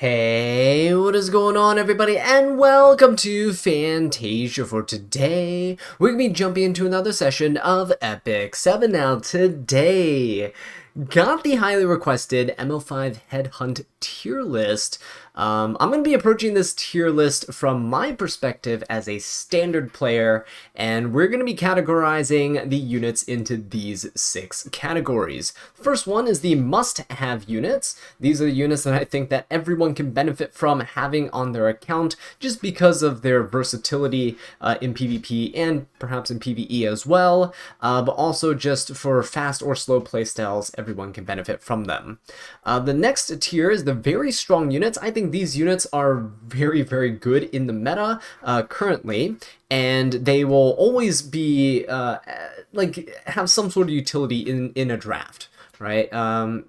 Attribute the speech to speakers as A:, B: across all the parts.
A: Hey, what is going on everybody, and welcome to Fantasia. For today, we're going to be jumping into another session of Epic 7. Now today, got the highly requested ML5 Headhunt tier list. I'm going to be approaching this tier list from my perspective as a standard player, and we're going to be categorizing the units into these 6 categories. First one is the must-have units. These are the units that I think that everyone can benefit from having on their account just because of their versatility in PvP and perhaps in PvE as well, but also just for fast or slow playstyles, everyone can benefit from them. The next tier is the very strong units. I think these units are very, very good in the meta currently, and they will always be have some sort of utility in a draft. Right, and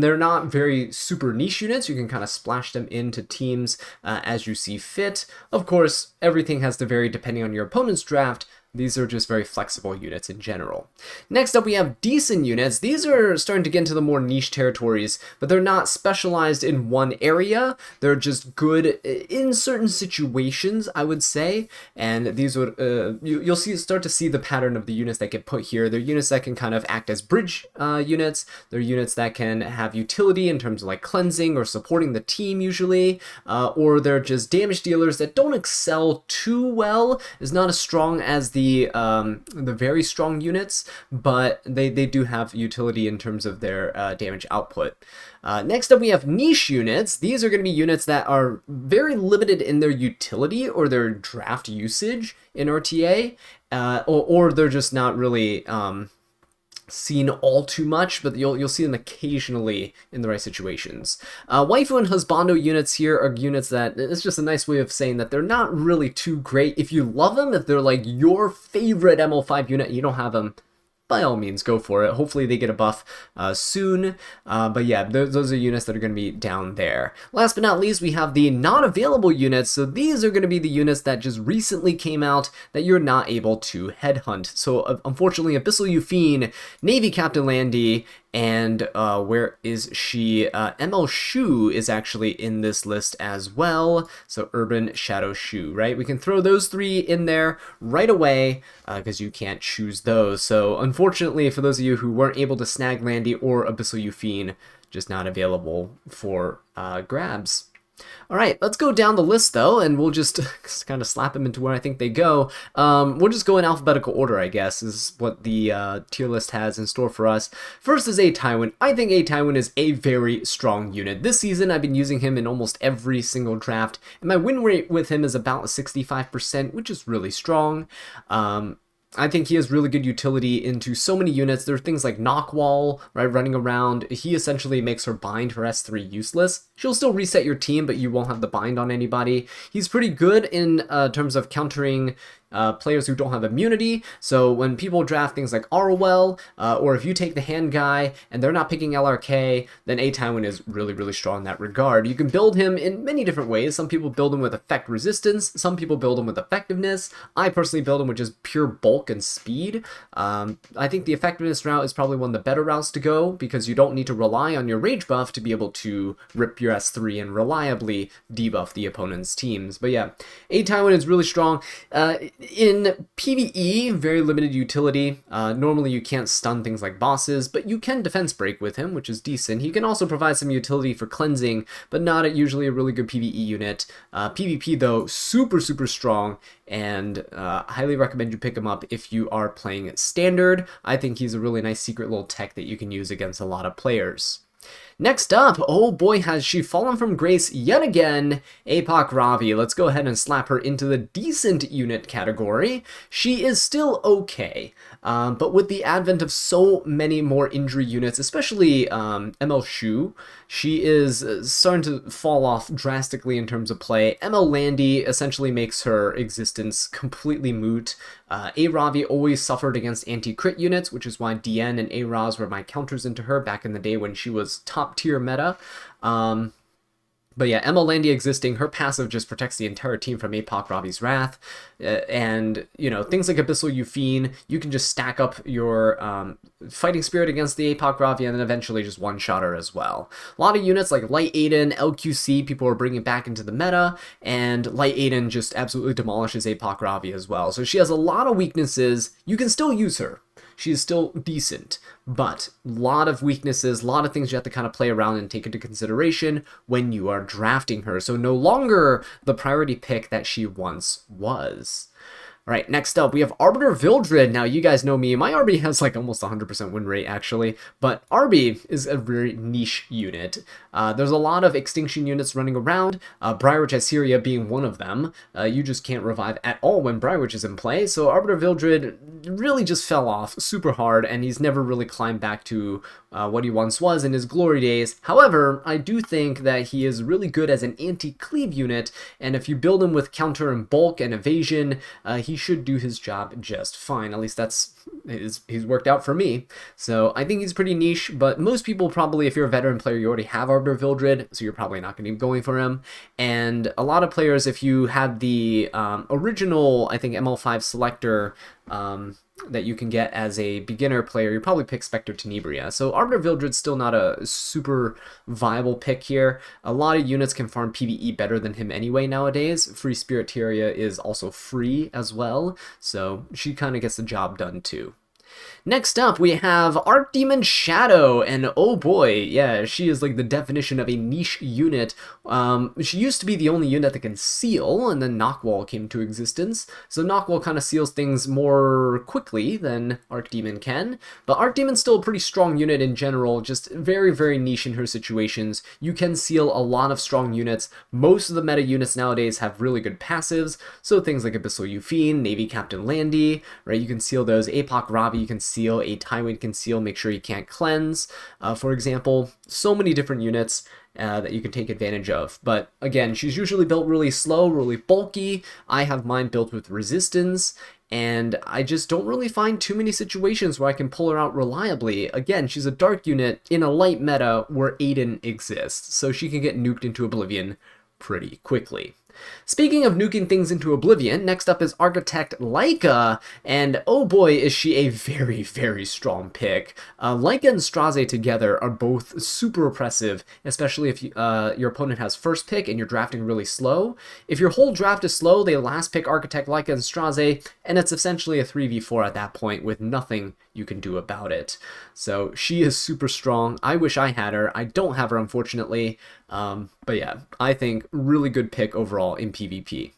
A: they're not very super niche units. You can kind of splash them into teams as you see fit. Of course, everything has to vary depending on your opponent's draft. These are just very flexible units in general. Next up, we have decent units. These are starting to get into the more niche territories, but they're not specialized in one area. They're just good in certain situations, I would say. And these would you'll start to see the pattern of the units that get put here. They're units that can kind of act as bridge units. They're units that can have utility in terms of like cleansing or supporting the team usually, or they're just damage dealers that don't excel too well. Is not as strong as the very strong units, but they do have utility in terms of their damage output. Next up, we have niche units. These are going to be units that are very limited in their utility or their draft usage in RTA, or they're just not really seen all too much, but you'll see them occasionally in the right situations. Waifu and husbando units here are units that it's just a nice way of saying that they're not really too great. If you love them, if they're like your favorite ML5 unit, you don't have them, by all means, go for it. Hopefully they get a buff soon. But yeah, those are units that are going to be down there. Last but not least, we have the not available units. So these are going to be the units that just recently came out that you're not able to headhunt. So unfortunately, Abyssal Yufine, Navy Captain Landy, and where is she? ML Shu is actually in this list as well. So Urban Shadow Shu, right? We can throw those 3 in there right away because you can't choose those. So unfortunately, for those of you who weren't able to snag Landy or Abyssal Yufine, just not available for grabs. All right, let's go down the list though, and we'll just kind of slap them into where I think they go. We'll just go in alphabetical order, I guess, is what the tier list has in store for us. First is A Tywin. I think A Tywin is a very strong unit. This season, I've been using him in almost every single draft, and my win rate with him is about 65%, which is really strong. I think he has really good utility into so many units. There are things like Knockwall, right, running around. He essentially makes her bind, her S3, useless. She'll still reset your team, but you won't have the bind on anybody. He's pretty good in terms of countering players who don't have immunity. So when people draft things like Arwell, or if you take the hand guy and they're not picking LRK, then A Tywin is really, really strong in that regard. You can build him in many different ways. Some people build him with effect resistance. Some people build him with effectiveness. I personally build him with just pure bulk and speed. I think the effectiveness route is probably one of the better routes to go because you don't need to rely on your rage buff to be able to rip your S3 and reliably debuff the opponent's teams. But yeah, A Tywin is really strong. In PvE, very limited utility. Normally you can't stun things like bosses, but you can defense break with him, which is decent. He can also provide some utility for cleansing, but not usually a really good PvE unit. PvP though, super, super strong, and highly recommend you pick him up if you are playing standard. I think he's a really nice secret little tech that you can use against a lot of players. Next up, oh boy, has she fallen from grace yet again, Apoc Ravi. Let's go ahead and slap her into the decent unit category. She is still okay, but with the advent of so many more injury units, especially ML Shu, she is starting to fall off drastically in terms of play. ML Landy essentially makes her existence completely moot. A Ravi always suffered against anti-crit units, which is why DN and A-Raz were my counters into her back in the day when she was top tier meta. But yeah, ML existing, her passive just protects the entire team from APOC Ravi's Wrath. And, you know, things like Abyssal Euphine, you can just stack up your Fighting Spirit against the APOC Ravi and then eventually just one-shot her as well. A lot of units like Light Aiden, LQC, people are bringing back into the meta, and Light Aiden just absolutely demolishes APOC Ravi as well. So she has a lot of weaknesses. You can still use her. She is still decent, but a lot of weaknesses, a lot of things you have to kind of play around and take into consideration when you are drafting her. So no longer the priority pick that she once was. All right, next up, we have Arbiter Vildred. Now, you guys know me. My RB has like almost 100% win rate, actually. But RB is a very niche unit. There's a lot of Extinction units running around, Briarwitch Assyria being one of them. You just can't revive at all when Briarwitch is in play. So Arbiter Vildred really just fell off super hard, and he's never really climbed back to what he once was in his glory days. However, I do think that he is really good as an anti-cleave unit, and if you build him with counter and bulk and evasion, he should do his job just fine. At least he's worked out for me. So I think he's pretty niche, but most people probably, if you're a veteran player, you already have Arbiter Vildred, so you're probably not going to be going for him. And a lot of players, if you had the original, I think, ML5 selector that you can get as a beginner player, you probably pick Spectre Tenebria. So Arbiter Vildred's still not a super viable pick here. A lot of units can farm PvE better than him anyway nowadays. Free Spiriteria is also free as well, so she kind of gets the job done too. Next up, we have Archdemon Shadow, and oh boy, yeah, she is like the definition of a niche unit. She used to be the only unit that can seal, and then Knockwall came to existence. So Knockwall kind of seals things more quickly than Archdemon can, but Arcdemon's still a pretty strong unit in general, just very, very niche in her situations. You can seal a lot of strong units. Most of the meta units nowadays have really good passives, so things like Abyssal Euphine, Navy Captain Landy, right? You can seal those. APOC Ravi, you can seal. A Tywin can seal, make sure you can't cleanse, for example. So many different units that you can take advantage of. But again, she's usually built really slow, really bulky. I have mine built with resistance, and I just don't really find too many situations where I can pull her out reliably. Again, she's a dark unit in a light meta where Aiden exists, so she can get nuked into oblivion pretty quickly. Speaking of nuking things into oblivion, next up is Architect Laika, and oh boy is she a very, very strong pick. Laika and Straze together are both super oppressive, especially if your opponent has first pick and you're drafting really slow. If your whole draft is slow, they last pick Architect Laika and Straze, and it's essentially a 3v4 at that point with nothing you can do about it. So she is super strong. I wish I had her. I don't have her, unfortunately. But yeah, I think really good pick overall in PvP.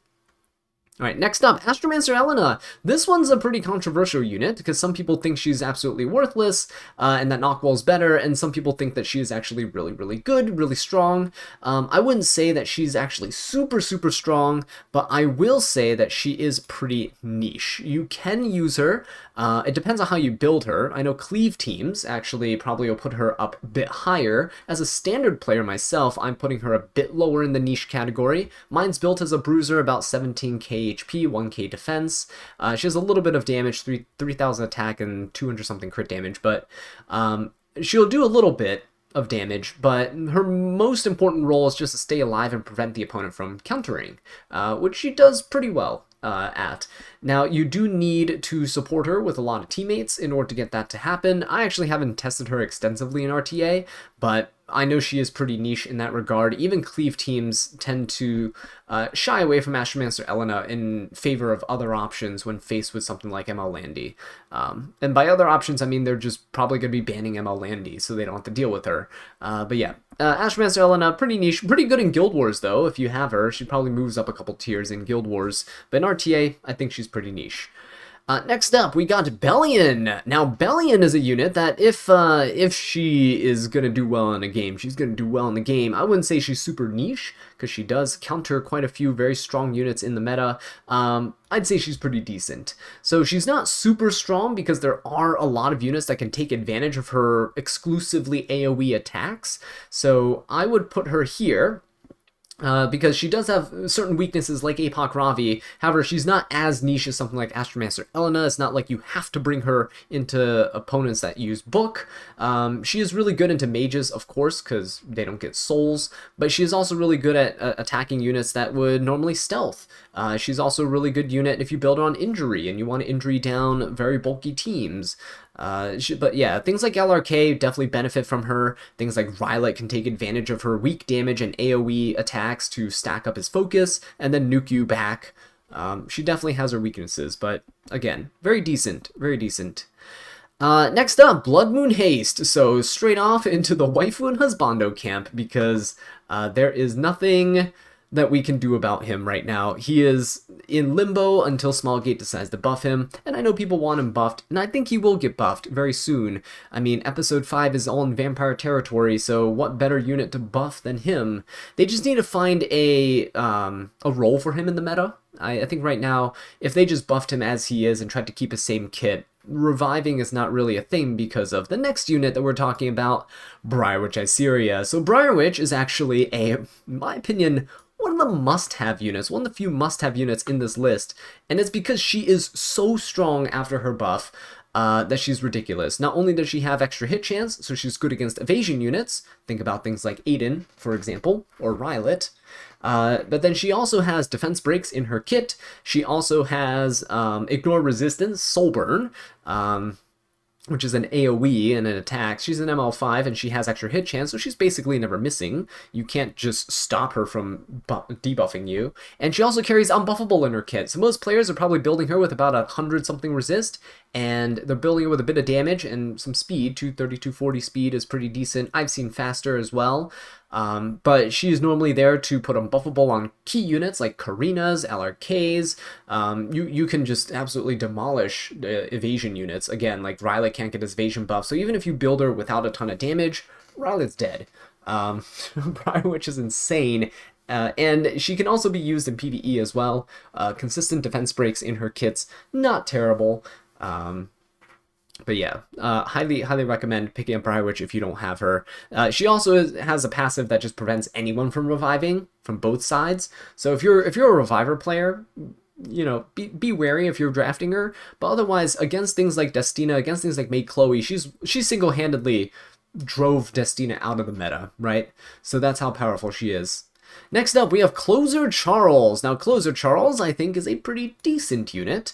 A: Alright, next up, Astromancer Elena. This one's a pretty controversial unit because some people think she's absolutely worthless and that Knockwall's better, and some people think that she is actually really, really good, really strong. I wouldn't say that she's actually super, super strong, but I will say that she is pretty niche. You can use her. It depends on how you build her. I know Cleave teams actually probably will put her up a bit higher. As a standard player myself, I'm putting her a bit lower in the niche category. Mine's built as a bruiser, about 17k HP, 1k defense. She has a little bit of damage, 3,000 attack and 200 something crit damage, but she'll do a little bit of damage, but her most important role is just to stay alive and prevent the opponent from countering, which she does pretty well at. Now, you do need to support her with a lot of teammates in order to get that to happen. I actually haven't tested her extensively in RTA, but I know she is pretty niche in that regard. Even Cleave teams tend to shy away from Astromancer Elena in favor of other options when faced with something like ML Landy. And by other options, I mean they're just probably going to be banning ML Landy, so they don't have to deal with her. But yeah, Astromancer Elena, pretty niche, pretty good in Guild Wars though. If you have her, she probably moves up a couple tiers in Guild Wars. But in RTA, I think she's pretty niche. Next up, we got Bellion. Now, Bellion is a unit that if she is going to do well in a game, she's going to do well in the game. I wouldn't say she's super niche, because she does counter quite a few very strong units in the meta. I'd say she's pretty decent. So she's not super strong because there are a lot of units that can take advantage of her exclusively AoE attacks. So I would put her here. because she does have certain weaknesses like Apoc Ravi. However, she's not as niche as something like Astromancer Elena. It's not like you have to bring her into opponents that use Book. She is really good into mages, of course, because they don't get souls, but she is also really good at attacking units that would normally stealth. She's also a really good unit if you build her on injury and you want to injury down very bulky teams. But yeah, things like LRK definitely benefit from her. Things like Rylot can take advantage of her weak damage and AoE attacks to stack up his focus and then nuke you back. She definitely has her weaknesses, but again, very decent, very decent. Next up, Blood Moon Haste. So straight off into the waifu and husbando camp because there is nothing that we can do about him right now. He is in limbo until Smallgate decides to buff him, and I know people want him buffed, and I think he will get buffed very soon. I mean, episode 5 is all in vampire territory, so what better unit to buff than him? They just need to find a role for him in the meta. I think right now, if they just buffed him as he is and tried to keep his same kit, reviving is not really a thing because of the next unit that we're talking about, Briarwitch Iseria. So Briarwitch is actually in my opinion, one of the must-have units, one of the few must-have units in this list, and it's because she is so strong after her buff that she's ridiculous. Not only does she have extra hit chance, so she's good against evasion units, think about things like Aiden, for example, or Rylot, but then she also has defense breaks in her kit. She also has ignore resistance, Soulburn, which is an AoE and an attack. She's an ML5 and she has extra hit chance, so she's basically never missing. You can't just stop her from debuffing you. And she also carries Unbuffable in her kit, so most players are probably building her with about 100-something resist, and they're building her with a bit of damage and some speed. 230, 240 speed is pretty decent. I've seen faster as well. But she is normally there to put Unbuffable on key units like Karinas, LRKs. You can just absolutely demolish evasion units. Again, like Rylot can't get his evasion buff, so even if you build her without a ton of damage, Rylot's dead. Briarwitch is insane. And she can also be used in PvE as well. Consistent defense breaks in her kits, not terrible. But yeah, highly recommend picking up Briarwitch if you don't have her. She also has a passive that just prevents anyone from reviving from both sides. So if you're a reviver player, you know, be wary if you're drafting her. But otherwise, against things like Destina, against things like Maid Chloe, she single-handedly drove Destina out of the meta, right? So that's how powerful she is. Next up, we have Closer Charles. Now, Closer Charles, I think, is a pretty decent unit.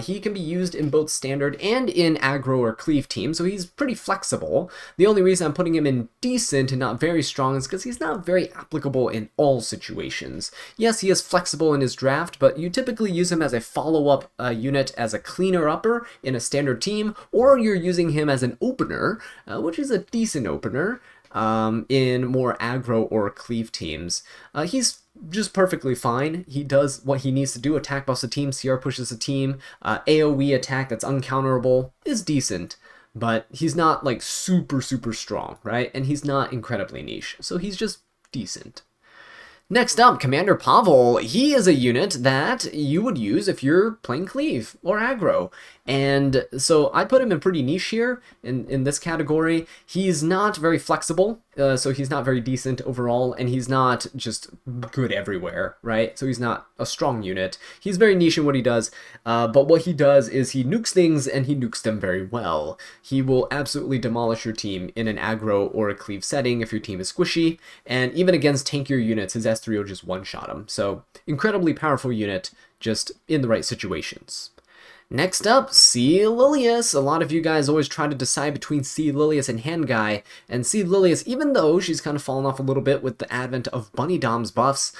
A: He can be used in both standard and in aggro or cleave teams, so he's pretty flexible. The only reason I'm putting him in decent and not very strong is because he's not very applicable in all situations. Yes, he is flexible in his draft, but you typically use him as a follow-up unit as a cleaner-upper in a standard team, or you're using him as an opener, which is a decent opener. In more aggro or cleave teams. He's just perfectly fine. He does what he needs to do. Attack buffs a team, CR pushes a team. AoE attack that's uncounterable is decent, but he's not like super strong, right? And he's not incredibly niche, so he's just decent. Next up, Commander Pavel. He is a unit that you would use if you're playing cleave or aggro. And so I put him in pretty niche here in this category. He's not very flexible, so he's not very decent overall, and he's not just good everywhere, right? So he's not a strong unit. He's very niche in what he does, but what he does is he nukes things, and he nukes them very well. He will absolutely demolish your team in an aggro or a cleave setting if your team is squishy, and even against tankier units, his S3 will just one-shot him. So incredibly powerful unit, just in the right situations. Next up, C. Lilius. A lot of you guys always try to decide between C. Lilius and Handguy, and C. Lilius, even though she's kind of fallen off a little bit with the advent of Bunny Dom's buffs,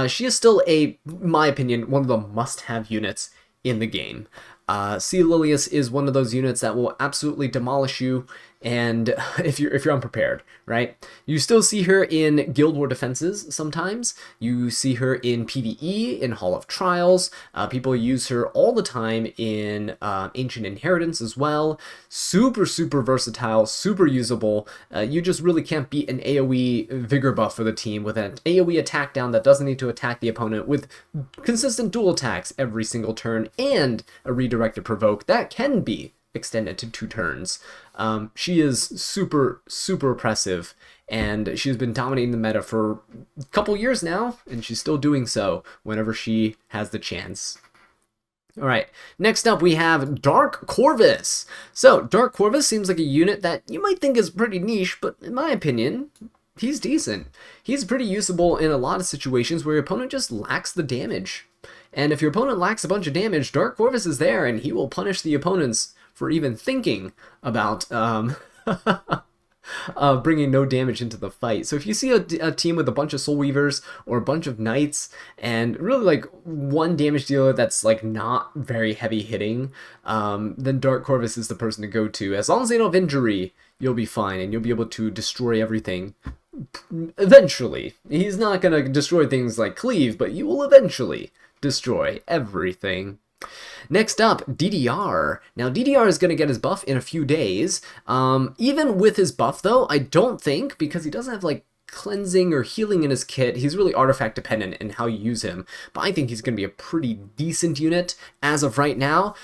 A: she is still in my opinion, one of the must-have units in the game. C. Lilius is one of those units that will absolutely demolish you, and if you're unprepared, right? You still see her in Guild War defenses sometimes. You see her in PvE, in Hall of Trials. People use her all the time in Ancient Inheritance as well. Super versatile, super usable. You just really can't beat an AoE vigor buff for the team with an AoE attack down that doesn't need to attack the opponent with consistent dual attacks every single turn and a redirected provoke that can be extend it to 2 turns. She is super, super oppressive, and she's been dominating the meta for a couple years now, and she's still doing so whenever she has the chance. Alright, next up we have Dark Corvus. So, Dark Corvus seems like a unit that you might think is pretty niche, but in my opinion, he's decent. He's pretty usable in a lot of situations where your opponent just lacks the damage. And if your opponent lacks a bunch of damage, Dark Corvus is there, and he will punish the opponents for even thinking about bringing no damage into the fight. So if you see a team with a bunch of Soul Weavers or a bunch of Knights and really like one damage dealer that's like not very heavy hitting, then Dark Corvus is the person to go to. As long as they don't have injury, you'll be fine and you'll be able to destroy everything. Eventually. He's not going to destroy things like Cleave, but you will eventually destroy everything. Next up, DDR. Now, DDR is going to get his buff in a few days. Even with his buff, though, I don't think, because he doesn't have, like, cleansing or healing in his kit, he's really artifact dependent in how you use him. But I think he's going to be a pretty decent unit as of right now.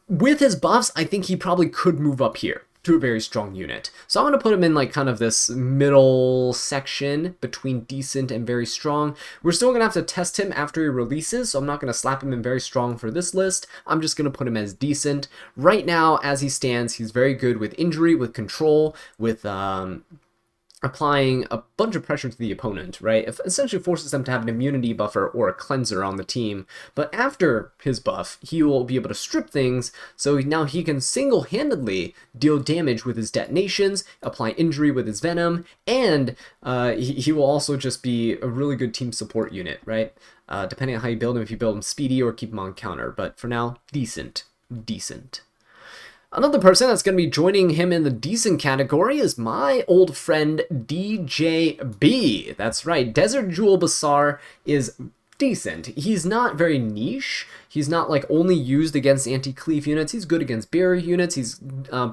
A: With his buffs, I think he probably could move up here to a very strong unit. So I'm going to put him in like kind of this middle section between decent and very strong. We're still going to have to test him after he releases, so I'm not going to slap him in very strong for this list. I'm just going to put him as decent. Right now, as he stands, he's very good with injury, with control, with applying a bunch of pressure to the opponent, right? It essentially forces them to have an immunity buffer or a cleanser on the team. But after his buff, he will be able to strip things, so now he can single-handedly deal damage with his detonations, apply injury with his venom, and he will also just be a really good team support unit, right? Depending on how you build him, if you build him speedy or keep him on counter. But for now, decent. Decent. Another person that's going to be joining him in the decent category is my old friend DJB. That's right, Desert Jewel Basar is decent. He's not very niche. He's not like only used against anti-cleave units. He's good against barrier units. He's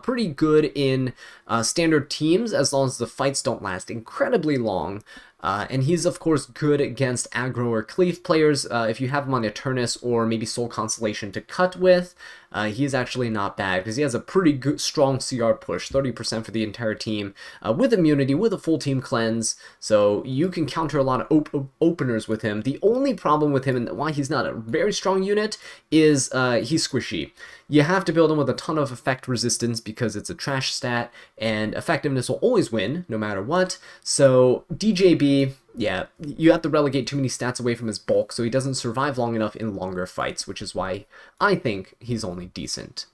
A: pretty good in standard teams as long as the fights don't last incredibly long. And he's, of course, good against aggro or cleave players. If you have him on Eternus or maybe Soul Constellation to cut with, he's actually not bad because he has a pretty good, strong CR push, 30% for the entire team, with immunity, with a full team cleanse. So you can counter a lot of openers with him. The only problem with him and why he's not a very strong unit is he's squishy. You have to build him with a ton of effect resistance because it's a trash stat, and effectiveness will always win, no matter what. So DJB, yeah, you have to relegate too many stats away from his bulk, so he doesn't survive long enough in longer fights, which is why I think he's only decent.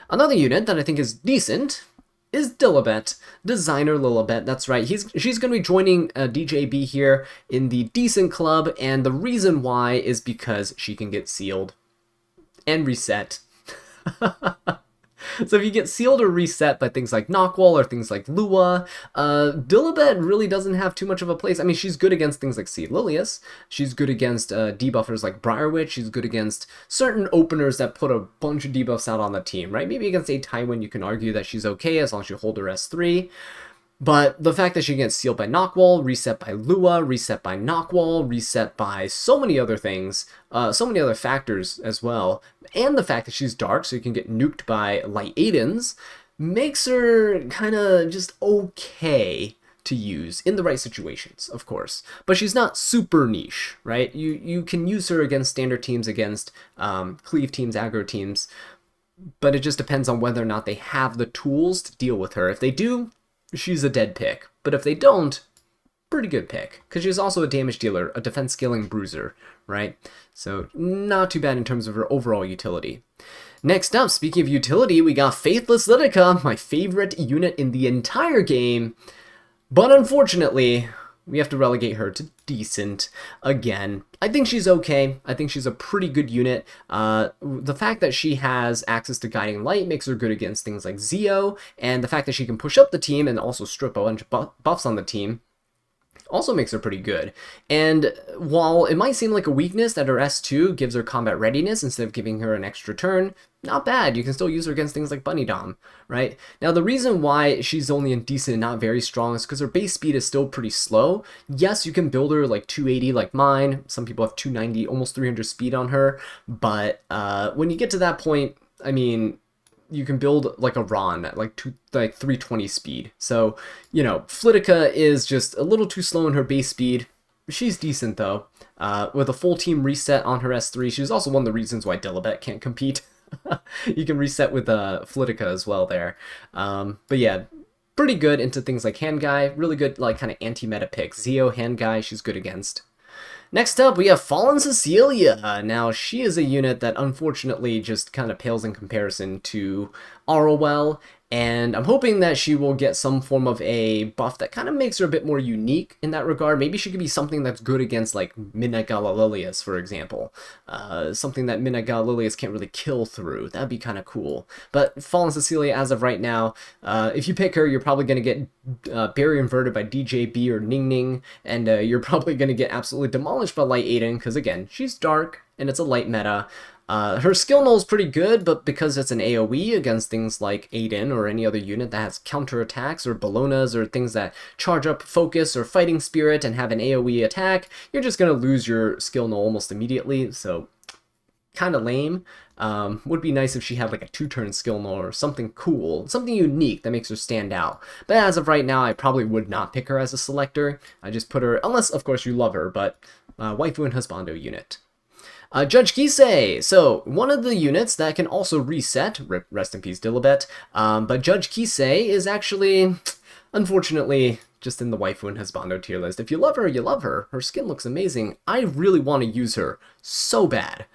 A: Another unit that I think is decent is Lilibet, Designer Lilibet. That's right, she's going to be joining DJB here in the decent club, and the reason why is because she can get sealed and reset. So if you get sealed or reset by things like Knockwall or things like Lua, Lilibet really doesn't have too much of a place. I mean, she's good against things like Seed Lilius. She's good against debuffers like Briarwitch. She's good against certain openers that put a bunch of debuffs out on the team, right? Maybe against a Tywin, you can argue that she's okay as long as you hold her S3. But the fact that she gets sealed by Knockwall, reset by Lua, reset by Knockwall, reset by so many other things, so many other factors as well, and the fact that she's dark, so you can get nuked by Light Aidens, makes her kind of just okay to use in the right situations, of course. But she's not super niche, right? You can use her against standard teams, against cleave teams, aggro teams, but it just depends on whether or not they have the tools to deal with her. If they do, she's a dead pick. But if they don't, pretty good pick. Because she's also a damage dealer, a defense scaling bruiser, right? So not too bad in terms of her overall utility. Next up, speaking of utility, we got Faithless Lidica, my favorite unit in the entire game. But unfortunately, we have to relegate her to decent again. I think she's okay. I think she's a pretty good unit. The fact that she has access to Guiding Light makes her good against things like Zeo, and the fact that she can push up the team and also strip a bunch of buffs on the team also makes her pretty good. And while it might seem like a weakness that her S2 gives her combat readiness instead of giving her an extra turn, not bad. You can still use her against things like Bunny Dom, right? Now, the reason why she's only in decent and not very strong is because her base speed is still pretty slow. Yes, you can build her like 280 like mine. Some people have 290, almost 300 speed on her. But when you get to that point, I mean, you can build like a Ron at like 320 speed. So, you know, Flitica is just a little too slow in her base speed. She's decent though. With a full team reset on her S3, she's also one of the reasons why Dilibet can't compete. You can reset with Flitica as well there. But yeah, pretty good into things like Hand Guy. Really good like kind of anti-meta pick. Zeo, Hand Guy, she's good against. Next up, we have Fallen Cecilia. Now, she is a unit that unfortunately just kind of pales in comparison to Arwell, and I'm hoping that she will get some form of a buff that kind of makes her a bit more unique in that regard. Maybe she could be something that's good against, like, Midnight Galililius, for example. Something that Midnight Galililius can't really kill through. That'd be kind of cool. But Fallen Cecilia, as of right now, if you pick her, you're probably going to get Barrier Inverted by DJB or Ning Ning, and you're probably going to get absolutely demolished by Light Aiden, because, again, she's dark, and it's a light meta. Her skill null is pretty good, but because it's an AoE against things like Aiden or any other unit that has counter attacks or Bolognas or things that charge up focus or fighting spirit and have an AoE attack, you're just going to lose your skill null almost immediately, so kind of lame. Would be nice if she had like a 2-turn skill null or something cool, something unique that makes her stand out. But as of right now, I probably would not pick her as a selector. I just put her, unless of course you love her, but Waifu and Husbando unit. Judge Kisei, so one of the units that can also reset, rest in peace Dilibet, but Judge Kisei is actually, unfortunately, just in the Waifu and Husbando tier list. If you love her, you love her. Her skin looks amazing. I really want to use her so bad.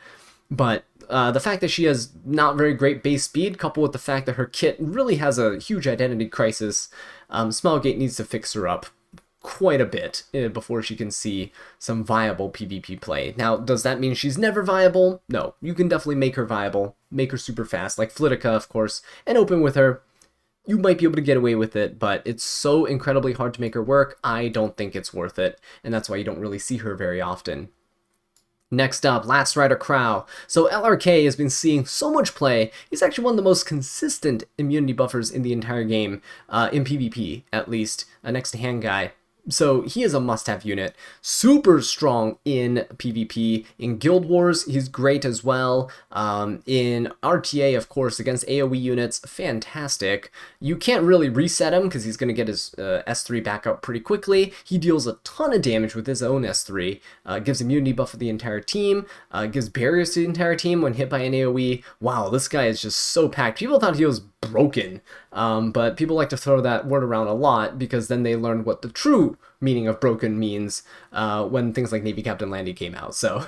A: But the fact that she has not very great base speed, coupled with the fact that her kit really has a huge identity crisis, Smilegate needs to fix her up quite a bit before she can see some viable PvP play. Now, does that mean she's never viable? No, you can definitely make her viable, make her super fast, like Flitica, of course, and open with her. You might be able to get away with it, but it's so incredibly hard to make her work, I don't think it's worth it, and that's why you don't really see her very often. Next up, Last Rider Crow. So LRK has been seeing so much play. He's actually one of the most consistent immunity buffers in the entire game, in PvP, at least, next to Hand Guy. So he is a must-have unit. Super strong in PvP. In Guild Wars, he's great as well. In RTA, of course, against AoE units, fantastic. You can't really reset him because he's going to get his S3 back up pretty quickly. He deals a ton of damage with his own S3. Gives immunity buff for the entire team. Gives barriers to the entire team when hit by an AoE. Wow, this guy is just so packed. People thought he was broken, but people like to throw that word around a lot because then they learned what the true meaning of broken means when things like Navy Captain Landy came out. So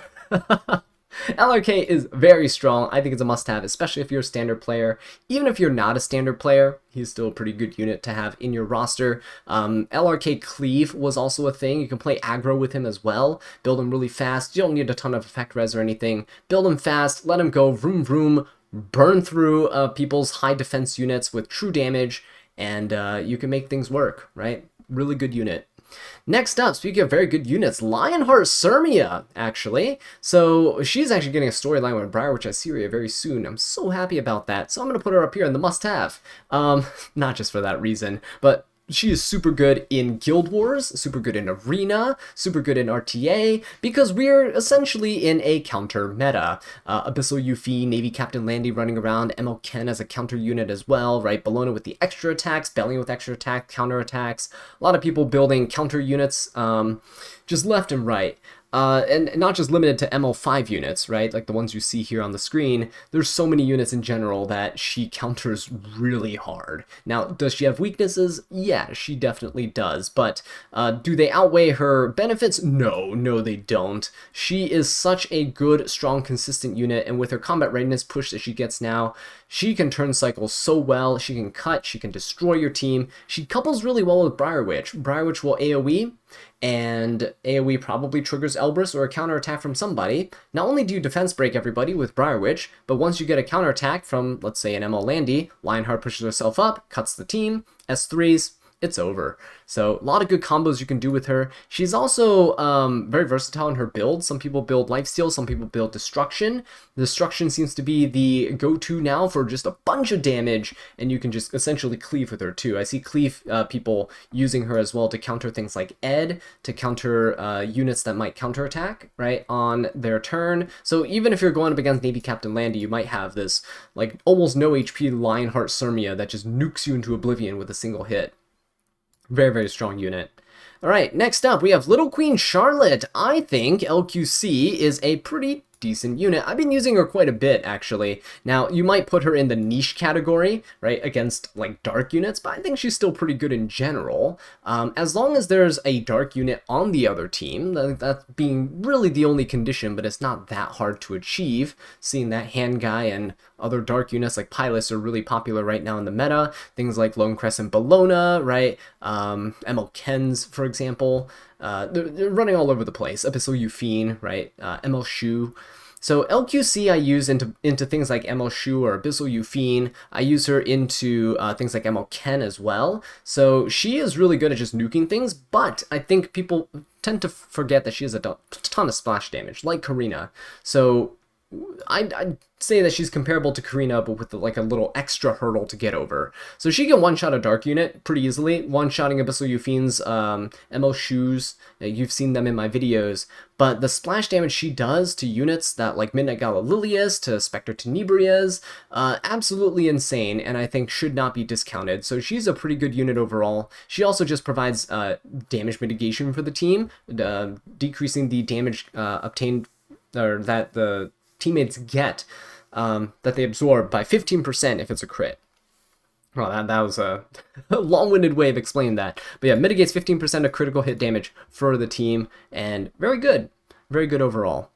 A: LRK is very strong. I think it's a must-have, especially if you're a standard player. Even if you're not a standard player, he's still a pretty good unit to have in your roster. LRK Cleave was also a thing. You can play aggro with him as well. Build him really fast. You don't need a ton of effect res or anything. Build him fast, let him go, vroom vroom, burn through people's high defense units with true damage, and you can make things work, right? Really good unit. Next up, speaking of very good units, Lionheart Sirmia, actually. So she's actually getting a storyline with Briarwitch Assyria very soon. I'm so happy about that. So I'm going to put her up here in the must-have. Not just for that reason, but she is super good in Guild Wars, super good in Arena, super good in RTA, because we're essentially in a counter meta. Abyssal Yuffie, Navy Captain Landy running around, ML Ken as a counter unit as well, right? Bologna with the extra attacks, Belly with extra attack, counter attacks. A lot of people building counter units just left and right. And not just limited to ML5 units, right? Like the ones you see here on the screen. There's so many units in general that she counters really hard. Now, does she have weaknesses? Yeah, she definitely does. But do they outweigh her benefits? No, they don't. She is such a good, strong, consistent unit, and with her combat readiness push that she gets now, she can turn cycles so well. She can cut, she can destroy your team. She couples really well with Briarwitch. Briarwitch will AoE, and AoE probably triggers Elbrus or a counterattack from somebody. Not only do you defense break everybody with Briarwitch, but once you get a counterattack from, let's say, an ML Landy, Lionheart pushes herself up, cuts the team, S3s, it's over. So a lot of good combos you can do with her. She's also very versatile in her build. Some people build lifesteal, some people build destruction. Destruction seems to be the go-to now for just a bunch of damage, and you can just essentially cleave with her too. I see cleave people using her as well to counter things like Ed, to counter units that might counterattack, right, on their turn. So even if you're going up against Navy Captain Landy, you might have this like almost no HP Lionheart Sirmia that just nukes you into oblivion with a single hit. Very, very strong unit. Alright, next up we have Little Queen Charlotte. I think LQC is a pretty decent unit. I've been using her quite a bit, actually. Now, you might put her in the niche category, right, against, like, dark units, but I think she's still pretty good in general. As long as there's a dark unit on the other team, that being really the only condition, but it's not that hard to achieve, seeing that Hand Guy and other dark units like Pilus are really popular right now in the meta. Things like Lone Crescent Bellona, right, ML Kens, for example. They're running all over the place. Abyssal Euphine, right? ML Shu. So LQC I use into things like ML Shu or Abyssal Euphine. I use her into things like ML Ken as well. So she is really good at just nuking things, but I think people tend to forget that she has a ton of splash damage, like Karina. So I'd say that she's comparable to Karina, but with like a little extra hurdle to get over. So she can one-shot a dark unit pretty easily, one-shotting Abyssal Euphine's ML Shoes. You've seen them in my videos, but the splash damage she does to units that like Midnight Gala Lilius, to Spectre Tenebrias, absolutely insane, and I think should not be discounted. So she's a pretty good unit overall. She also just provides damage mitigation for the team, decreasing the damage obtained, or that the teammates get, that they absorb by 15% if it's a crit. Well, that was a long-winded way of explaining that. But yeah, mitigates 15% of critical hit damage for the team, and very good. Very good overall.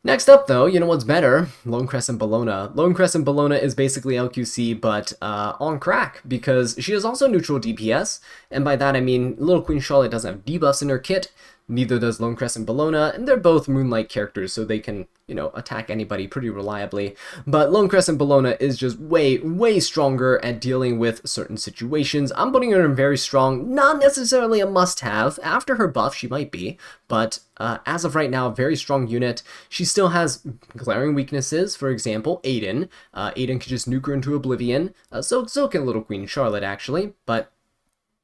A: Next up, though, you know what's better? Lone Crescent Bellona. Lone Crescent Bellona is basically LQC, but on crack, because she is also neutral DPS, and by that I mean Little Queen Charlotte doesn't have debuffs in her kit, neither does Lone Crescent Bellona, and they're both Moonlight characters, so they can, you know, attack anybody pretty reliably. But Lone Crescent Bellona is just way, way stronger at dealing with certain situations. I'm putting her in very strong, not necessarily a must-have. After her buff, she might be, but as of right now, very strong unit. She still has glaring weaknesses, for example, Aiden. Aiden can just nuke her into oblivion, so can Little Queen Charlotte, actually, but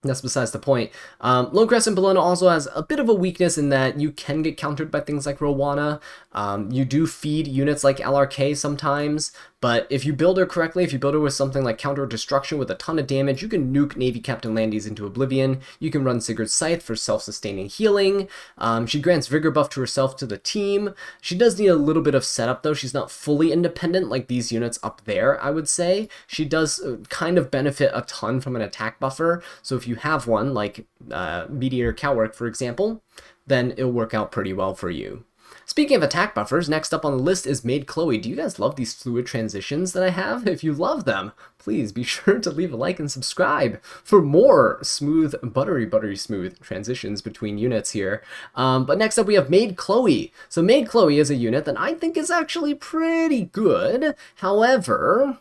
A: that's besides the point. Lone Crescent Bellona also has a bit of a weakness in that you can get countered by things like Rowana. You do feed units like LRK sometimes, but if you build her correctly, if you build her with something like Counter Destruction with a ton of damage, you can nuke Navy Captain Landys into oblivion. You can run Sigurd's Scythe for self-sustaining healing. She grants Vigor buff to herself to the team. She does need a little bit of setup though. She's not fully independent like these units up there, I would say. She does kind of benefit a ton from an attack buffer, so if you have one, like Mediator Cowwork, for example, then it'll work out pretty well for you. Speaking of attack buffers, next up on the list is Maid Chloe. Do you guys love these fluid transitions that I have? If you love them, please be sure to leave a like and subscribe for more smooth, buttery smooth transitions between units here. But next up we have Maid Chloe. So Maid Chloe is a unit that I think is actually pretty good. However,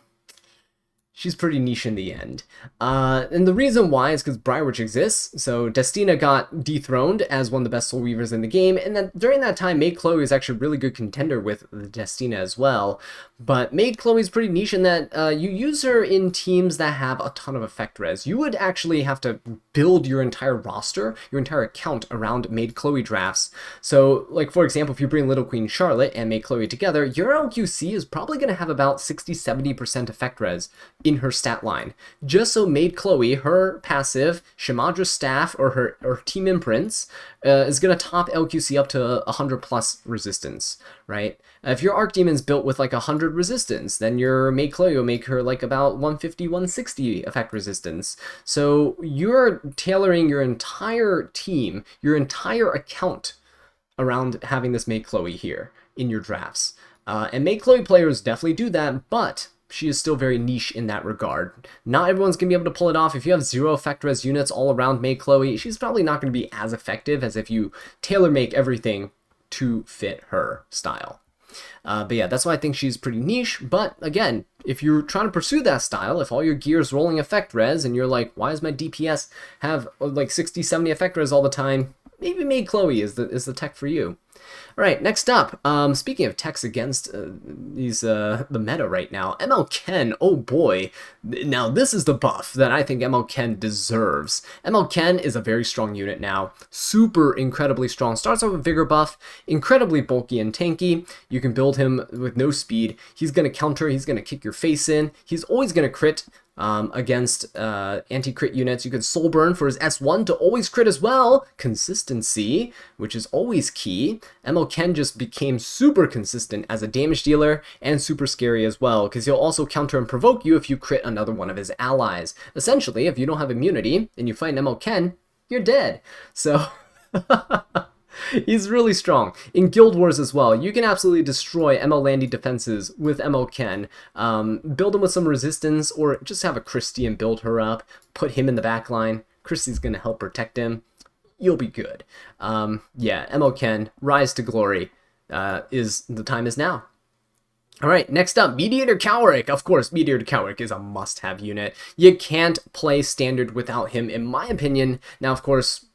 A: she's pretty niche in the end. And the reason why is because Briarwitch exists, so Destina got dethroned as one of the best Soul Weavers in the game, and then during that time, Maid Chloe is actually a really good contender with Destina as well. But Maid Chloe is pretty niche in that you use her in teams that have a ton of effect res. You would actually have to build your entire roster, your entire account around Maid Chloe drafts. So, like, for example, if you bring Little Queen Charlotte and Maid Chloe together, your LQC is probably going to have about 60-70% effect res in her stat line. Just so Maid Chloe, her passive, Shamadra Staff, or her Team Imprints, is going to top LQC up to 100 plus resistance, right? If your Archdemon's built with like 100 resistance, then your Maid Chloe will make her like about 150, 160 effect resistance. So you're tailoring your entire team, your entire account around having this Maid Chloe here in your drafts. And Maid Chloe players definitely do that, but she is still very niche in that regard. Not everyone's going to be able to pull it off. If you have 0 effect res units all around Maid Chloe, she's probably not going to be as effective as if you tailor make everything to fit her style. But yeah, that's why I think she's pretty niche. But again, if you're trying to pursue that style, if all your gear is rolling effect res and you're like, why does my DPS have like 60, 70 effect res all the time? Maybe Maid Chloe is the tech for you. All right, next up, speaking of techs against the meta right now, ML Ken, oh boy, now this is the buff that I think ML Ken deserves. ML Ken is a very strong unit now, super incredibly strong, starts off with Vigor buff, incredibly bulky and tanky, you can build him with no speed, he's going to counter, he's going to kick your face in, he's always going to crit, against anti-crit units. You can soul burn for his S1 to always crit as well. Consistency, which is always key. ML Ken just became super consistent as a damage dealer and super scary as well, because he'll also counter and provoke you if you crit another one of his allies. Essentially, if you don't have immunity and you fight an ML Ken, you're dead. So... He's really strong. In Guild Wars as well, you can absolutely destroy ML Landy defenses with ML Ken. Build him with some resistance, or just have a Christian build her up, put him in the back line. Christy's going to help protect him. You'll be good. Yeah, ML Ken, rise to glory. The time is now. Alright, next up, Mediator Cowrick. Of course, Mediator Cowrick is a must-have unit. You can't play Standard without him, in my opinion. Now, of course...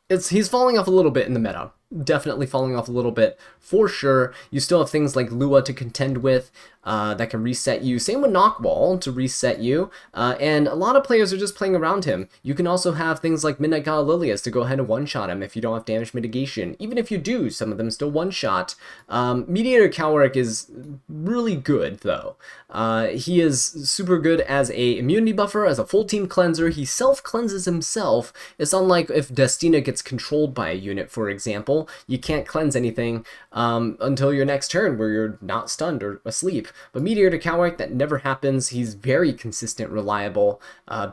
A: he's falling off a little bit in the meta. Definitely falling off a little bit, for sure. You still have things like Lua to contend with that can reset you. Same with Knockwall to reset you. And a lot of players are just playing around him. You can also have things like Midnight God Lilius to go ahead and one-shot him if you don't have damage mitigation. Even if you do, some of them still one-shot. Mediator Cowrick is really good, though. He is super good as a immunity buffer, as a full team cleanser. He self-cleanses himself. It's unlike if Destina gets controlled by a unit, for example. You can't cleanse anything until your next turn where you're not stunned or asleep. But Mediator Cowrick, that never happens. He's very consistent, reliable.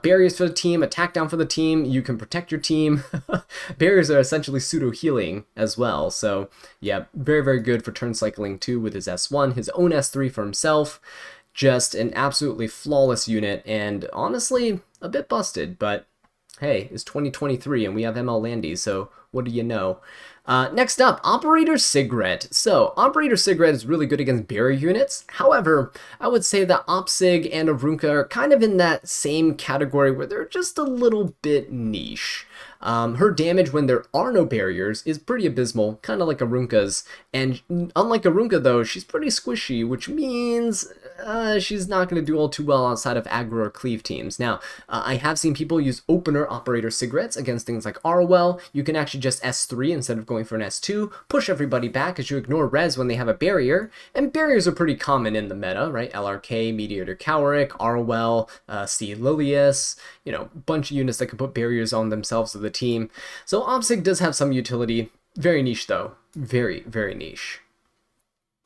A: Barriers for the team, attack down for the team. You can protect your team. Barriers are essentially pseudo-healing as well. So yeah, very, very good for turn cycling too with his S1, his own S3 for himself. Just an absolutely flawless unit, and honestly, a bit busted, but hey, it's 2023 and we have ML Landy, so what do you know? Next up, Operator Sigret. So, Operator Sigret is really good against barrier units. However, I would say that OpSig and Arunka are kind of in that same category where they're just a little bit niche. Her damage when there are no barriers is pretty abysmal, kind of like Arunka's. And unlike Arunka, though, she's pretty squishy, which means she's not going to do all too well outside of aggro or cleave teams. Now, I have seen people use opener Operator Cigarettes against things like Arwell. You can actually just S3 instead of going for an S2, push everybody back as you ignore res when they have a barrier. And barriers are pretty common in the meta, right? LRK, Mediator Cowrick, Arwell, C. Lilius, you know, bunch of units that can put barriers on themselves of the team. So OpSig does have some utility. Very niche though. Very, very niche.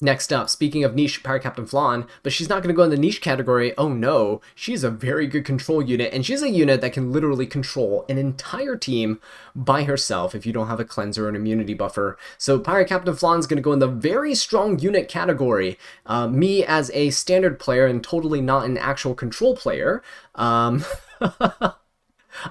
A: Next up, speaking of niche, Pirate Captain Flan, but she's not going to go in the niche category. Oh no, she's a very good control unit, and she's a unit that can literally control an entire team by herself if you don't have a cleanser or an immunity buffer. So Pirate Captain Flan is going to go in the very strong unit category. Me as a standard player and totally not an actual control player, I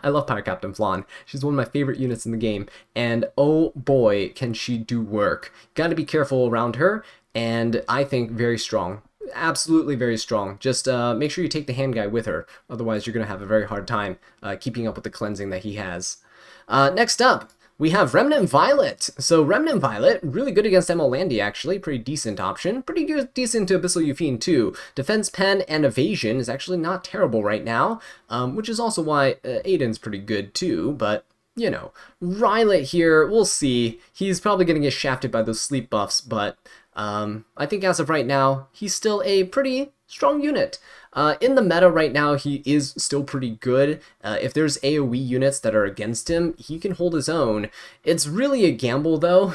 A: love Pirate Captain Flan. She's one of my favorite units in the game, and oh boy, can she do work. Gotta be careful around her, and I think very strong. Absolutely very strong. Just make sure you take the hand guy with her, otherwise you're gonna have a very hard time keeping up with the cleansing that he has. Next up, we have Remnant Violet. So Remnant Violet, really good against ML Landy actually, pretty decent option. Pretty good, decent to Abyssal Yufine too. Defense Pen and Evasion is actually not terrible right now, which is also why Aiden's pretty good too, but you know. Violet here, we'll see. He's probably gonna get shafted by those sleep buffs, but I think as of right now, he's still a pretty strong unit. In the meta right now, he is still pretty good. If there's AoE units that are against him, he can hold his own. It's really a gamble, though.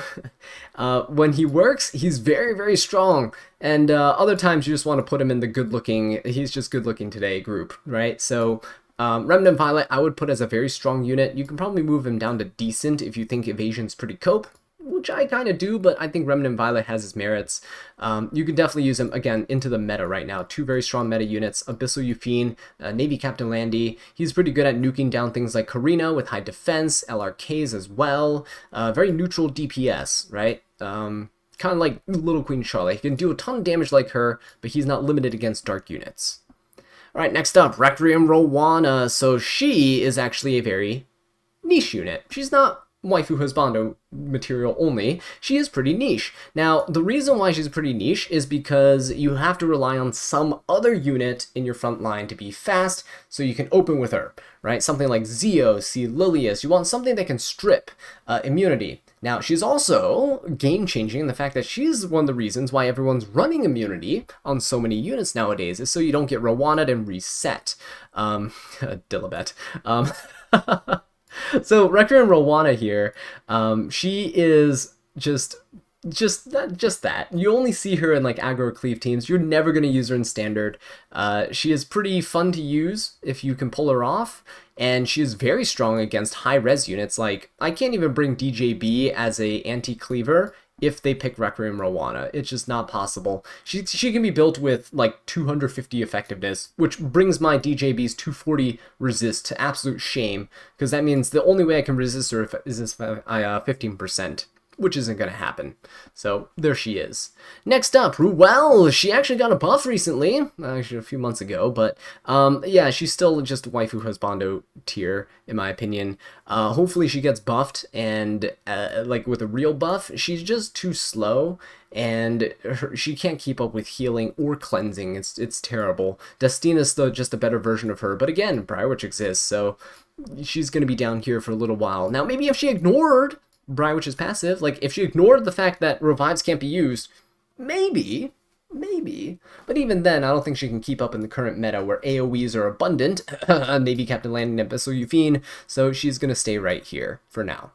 A: When he works, he's very, very strong. And other times, you just want to put him in the good-looking, he's just good-looking today group, right? So Remnant Violet, I would put as a very strong unit. You can probably move him down to decent if you think Evasion's pretty cope, which I kind of do, but I think Remnant Violet has its merits. You can definitely use him, again, into the meta right now. Two very strong meta units, Abyssal Yufine, Navy Captain Landy. He's pretty good at nuking down things like Karina with high defense, LRKs as well. Very neutral DPS, right? kind of like Little Queen Charlotte. He can do a ton of damage like her, but he's not limited against dark units. Alright, next up, Requiem Rowana. So she is actually a very niche unit. She's not waifu husbando material only. She is pretty niche. Now, the reason why she's pretty niche is because you have to rely on some other unit in your front line to be fast, so you can open with her, right? Something like Zeo, C. Lilius. You want something that can strip immunity. Now, she's also game-changing in the fact that she's one of the reasons why everyone's running immunity on so many units nowadays, is so you don't get Rowana'd and reset. Dilibet. So Requiem Rowana here, she is just that. You only see her in like aggro cleave teams. You're never going to use her in standard. She is pretty fun to use if you can pull her off, and she is very strong against high res units. Like, I can't even bring DJB as a anti-cleaver if they pick Requiem Rowana. It's just not possible. She can be built with like 250 effectiveness, which brings my DJB's 240 resist to absolute shame, because that means the only way I can resist her is this 15%. Which isn't going to happen. So there she is. Next up, Ruel. She actually got a buff recently, actually a few months ago, but yeah, she's still just waifu husbando tier, in my opinion. Hopefully she gets buffed, and like with a real buff, she's just too slow, and she can't keep up with healing or cleansing. It's terrible. Destina's still just a better version of her, but again, Briarwitch exists, so she's going to be down here for a little while. Now, maybe if she ignored Briarwitch is passive, like if she ignored the fact that revives can't be used, maybe. But even then, I don't think she can keep up in the current meta where AoEs are abundant. Navy Captain Landing Abyssal Yufine, so she's going to stay right here for now.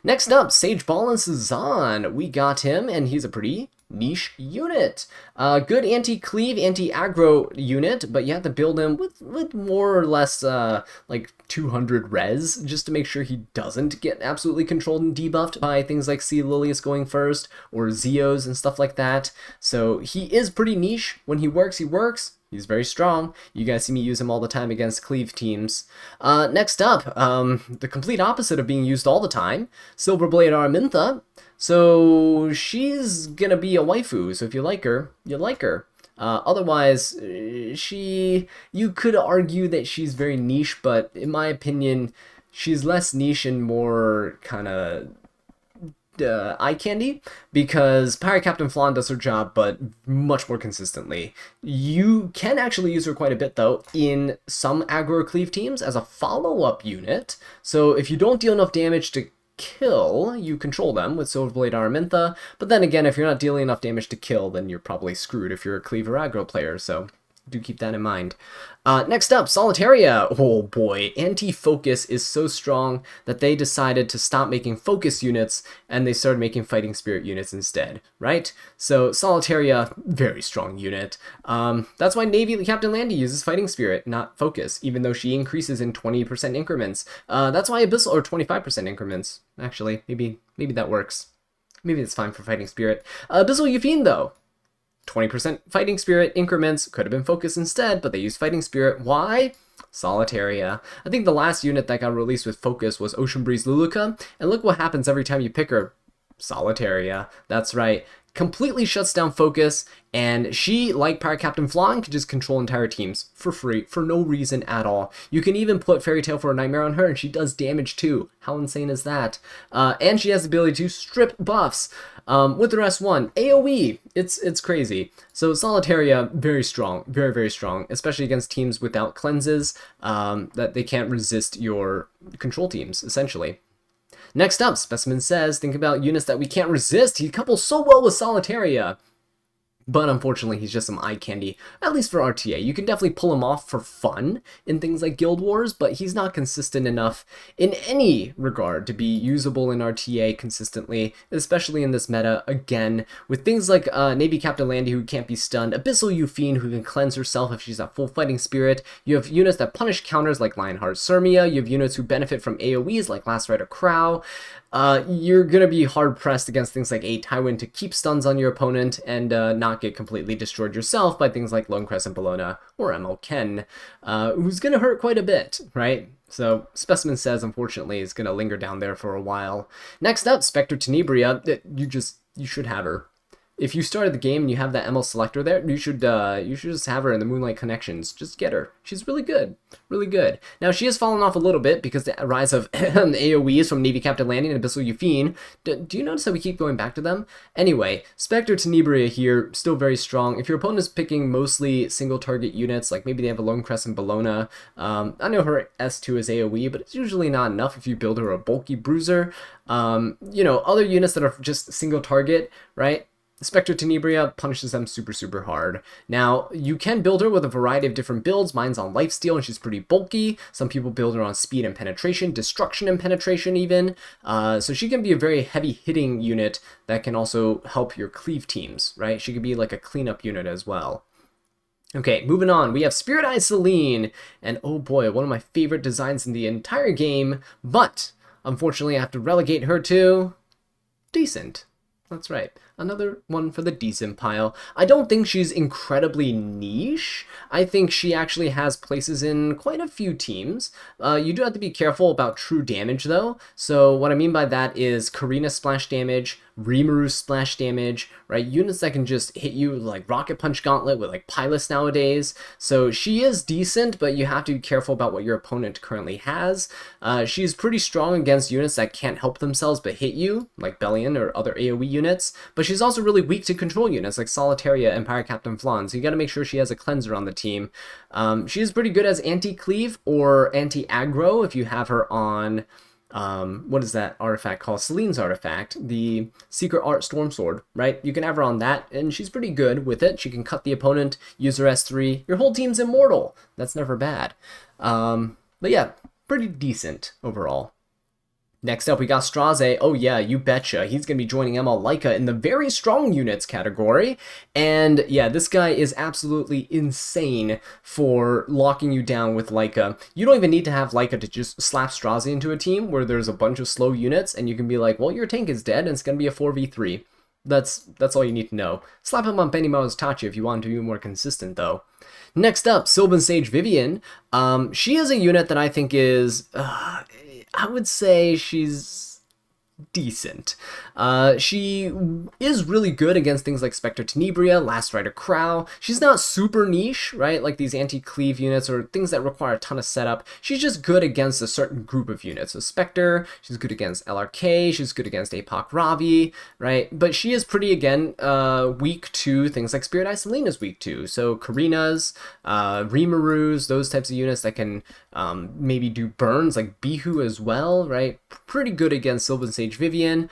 A: Next up, Sage Ball and Sazan. We got him, and he's a pretty niche unit. Good anti-cleave, anti-aggro unit, but you have to build him with more or less like 200 res, just to make sure he doesn't get absolutely controlled and debuffed by things like C. Lilius going first, or Zeos and stuff like that. So he is pretty niche. When he works, he works. He's very strong. You guys see me use him all the time against cleave teams. Next up, the complete opposite of being used all the time, Silverblade Araminta. So she's gonna be a waifu, so if you like her, you like her. Otherwise, you could argue that she's very niche, but in my opinion, she's less niche and more kind of eye candy, because Pirate Captain Flan does her job, but much more consistently. You can actually use her quite a bit, though, in some aggro cleave teams as a follow-up unit. So if you don't deal enough damage to kill, you control them with Silverblade Araminta, but then again, if you're not dealing enough damage to kill, then you're probably screwed if you're a cleaver aggro player, so do keep that in mind. Next up, Solitaria. Oh boy, anti-focus is so strong that they decided to stop making focus units and they started making fighting spirit units instead, right? So Solitaria, very strong unit. That's why Navy Captain Landy uses fighting spirit, not focus, even though she increases in 20% increments. That's why Abyssal, or 25% increments, actually. Maybe that works. Maybe it's fine for fighting spirit. Abyssal Yufine, though. 20% fighting spirit increments, could have been focus instead, but they used fighting spirit. Why? Solitaria. I think the last unit that got released with focus was Ocean Breeze Luluka, and look what happens every time you pick her. Solitaria. That's right. Completely shuts down focus, and she, like Pirate Captain Flan, can just control entire teams for free, for no reason at all. You can even put Fairy Tale for a Nightmare on her, and she does damage too. How insane is that? And she has the ability to strip buffs with the rest one. AoE, it's crazy. So Solitaria, very strong, very, very strong, especially against teams without cleanses, that they can't resist your control teams, essentially. Next up, Specimen says, think about units that we can't resist. He couples so well with Solitaria. But unfortunately, he's just some eye candy, at least for RTA. You can definitely pull him off for fun in things like Guild Wars, but he's not consistent enough in any regard to be usable in RTA consistently, especially in this meta, again, with things like Navy Captain Landy who can't be stunned, Abyssal Yufine who can cleanse herself if she's at full fighting spirit, you have units that punish counters like Lionheart Sirmia, you have units who benefit from AoEs like Last Rider Crow. You're going to be hard-pressed against things like a Tywin to keep stuns on your opponent and not get completely destroyed yourself by things like Lone Crescent Bologna or ML Ken, who's going to hurt quite a bit, right? So Specimen says, unfortunately, is going to linger down there for a while. Next up, Spectre Tenebria. You should have her. if you started the game and you have that ML selector there, you should just have her in the Moonlight Connections. Just get her. She's really good. Really good. Now, she has fallen off a little bit because the rise of AoEs from Navy Captain Landing and Abyssal Euphine. Do you notice that we keep going back to them? Anyway, Spectre Tenebria here, still very strong. If your opponent is picking mostly single target units, like maybe they have a Lone Crescent Bellona, I know her S2 is AoE, but it's usually not enough if you build her a bulky bruiser. You know, other units that are just single target, right? Spectre Tenebria punishes them super, super hard. Now, you can build her with a variety of different builds. Mine's on lifesteal, and she's pretty bulky. Some people build her on speed and penetration, destruction and penetration even. So she can be a very heavy-hitting unit that can also help your cleave teams, right? She could be like a cleanup unit as well. Okay, moving on. We have Spirit Eye Celine, and oh boy, one of my favorite designs in the entire game, but unfortunately I have to relegate her to decent. That's right. Another one for the decent pile. I don't think she's incredibly niche. I think she actually has places in quite a few teams. You do have to be careful about true damage, though. So what I mean by that is Karina splash damage, Rimuru splash damage, right? Units that can just hit you like Rocket Punch Gauntlet with like Pilus nowadays. So she is decent, but you have to be careful about what your opponent currently has. She's pretty strong against units that can't help themselves but hit you, like Bellion or other AoE units, but she's also really weak to control units like Solitaria and Pirate Captain Flan, so you gotta make sure she has a cleanser on the team. She is pretty good as anti-cleave or anti-aggro if you have her on what is that artifact called? Celine's artifact, the Secret Art Storm Sword, right? You can have her on that, and she's pretty good with it. She can cut the opponent, use her S3. Your whole team's immortal. That's never bad. But yeah, pretty decent overall. Next up, we got Straze. Oh yeah, you betcha. He's going to be joining ML Leica in the very strong units category. And yeah, this guy is absolutely insane for locking you down with Leica. You don't even need to have Leica to just slap Straze into a team where there's a bunch of slow units, and you can be like, well, your tank is dead, and it's going to be a 4v3. That's all you need to know. Slap him on Benimaru's Tachi if you want to be more consistent, though. Next up, Sylvan Sage Vivian. She is a unit that I think is... I would say she's decent. She is really good against things like Spectre Tenebria, Last Rider Crow. She's not super niche, right? Like these anti-cleave units or things that require a ton of setup. She's just good against a certain group of units. So Spectre, she's good against LRK, she's good against APOC Ravi, right? But she is pretty, again, weak to things like Spirit Eye Celine is weak to. So Karina's, Rimarus, those types of units that can maybe do burns, like Bihu as well, right? Pretty good against Sylvan Sage Vivian.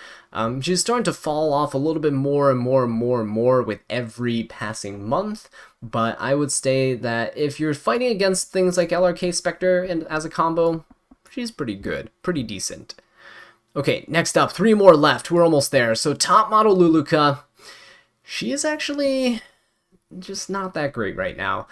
A: She's starting to fall off a little bit more and more and more and more with every passing month, but I would say that if you're fighting against things like LRK Spectre and as a combo, she's pretty good, pretty decent. Okay, next up, 3 more left. We're almost there. So top model Luluka, she is actually just not that great right now.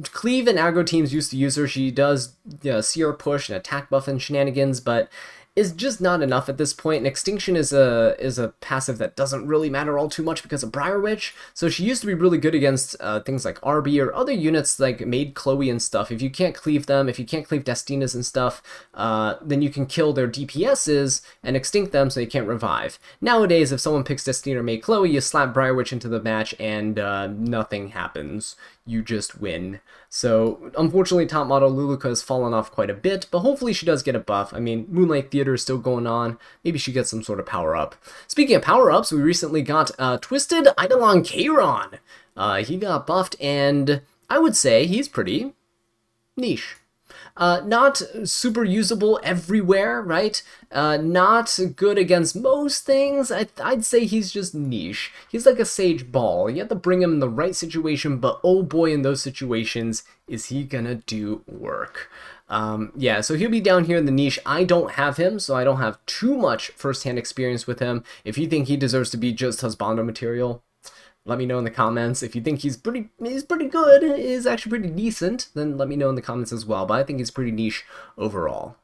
A: Cleave and aggro teams used to use her. She does Seer push and attack buff and shenanigans, but is just not enough at this point. And Extinction is a passive that doesn't really matter all too much because of Briar Witch. So she used to be really good against things like RB or other units like Maid Chloe and stuff. If you can't cleave them, if you can't cleave Destinas and stuff, then you can kill their DPSs and extinct them so they can't revive. Nowadays, if someone picks Destina or Maid Chloe, you slap Briar Witch into the match and nothing happens. You just win. So unfortunately, top model Luluka has fallen off quite a bit, but hopefully she does get a buff. I mean, Moonlight Theater is still going on. Maybe she gets some sort of power-up. Speaking of power-ups, we recently got Twisted Eidolon Kairon. He got buffed, and I would say he's pretty niche. Not super usable everywhere, right? Not good against most things. I'd say he's just niche. He's like a Sage Ball. You have to bring him in the right situation, but oh boy, in those situations, is he gonna do work. Yeah, so he'll be down here in the niche. I don't have him, so I don't have too much first-hand experience with him. If you think he deserves to be just husbando material, let me know in the comments. If you think he's pretty good, is actually pretty decent, then let me know in the comments as well. But I think he's pretty niche overall.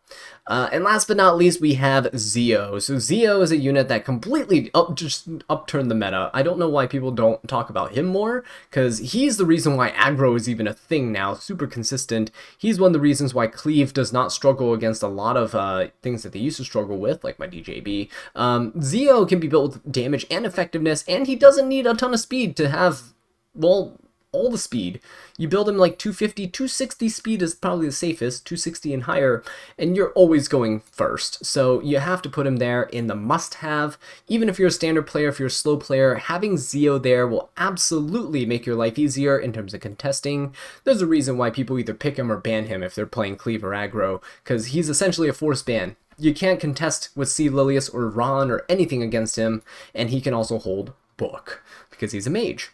A: And last but not least, we have Zeo. So Zeo is a unit that completely just upturned the meta. I don't know why people don't talk about him more, because he's the reason why aggro is even a thing now, super consistent. He's one of the reasons why Cleave does not struggle against a lot of things that they used to struggle with, like my DJB. Zeo can be built with damage and effectiveness, and he doesn't need a ton of speed to have, well, all the speed. You build him like 250, 260 speed is probably the safest, 260 and higher, and you're always going first. So you have to put him there in the must-have. Even if you're a standard player, if you're a slow player, having Zeo there will absolutely make your life easier in terms of contesting. There's a reason why people either pick him or ban him if they're playing Cleave or aggro, because he's essentially a forced ban. You can't contest with Sea Lilius or Ron or anything against him, and he can also hold Book, because he's a mage.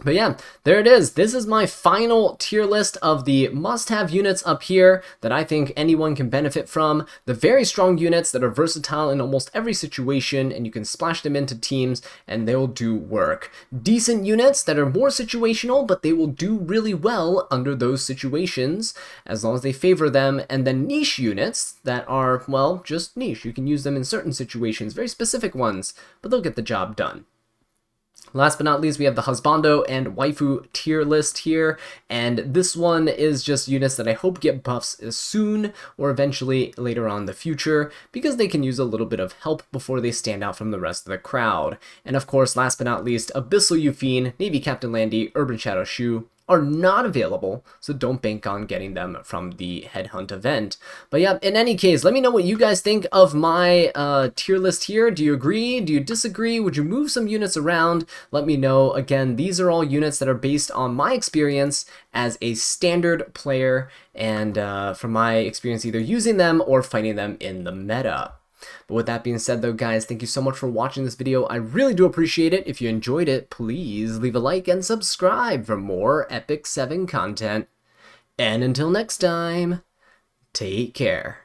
A: But yeah, there it is. This is my final tier list of the must-have units up here that I think anyone can benefit from. The very strong units that are versatile in almost every situation, and you can splash them into teams and they'll do work. Decent units that are more situational, but they will do really well under those situations as long as they favor them. And then niche units that are, well, just niche. You can use them in certain situations, very specific ones, but they'll get the job done. Last but not least, we have the Husbando and Waifu tier list here, and this one is just units that I hope get buffs soon or eventually later on in the future, because they can use a little bit of help before they stand out from the rest of the crowd. And of course, last but not least, Abyssal Yufine, Navy Captain Landy, Urban Shadow Shu are not available, so don't bank on getting them from the Headhunt event. But yeah, in any case, let me know what you guys think of my tier list here. Do you agree? Do you disagree? Would you move some units around? Let me know. Again, these are all units that are based on my experience as a standard player, and from my experience either using them or fighting them in the meta. But with that being said though, guys, thank you so much for watching this video. I really do appreciate it. If you enjoyed it, please leave a like and subscribe for more Epic 7 content. And until next time, take care.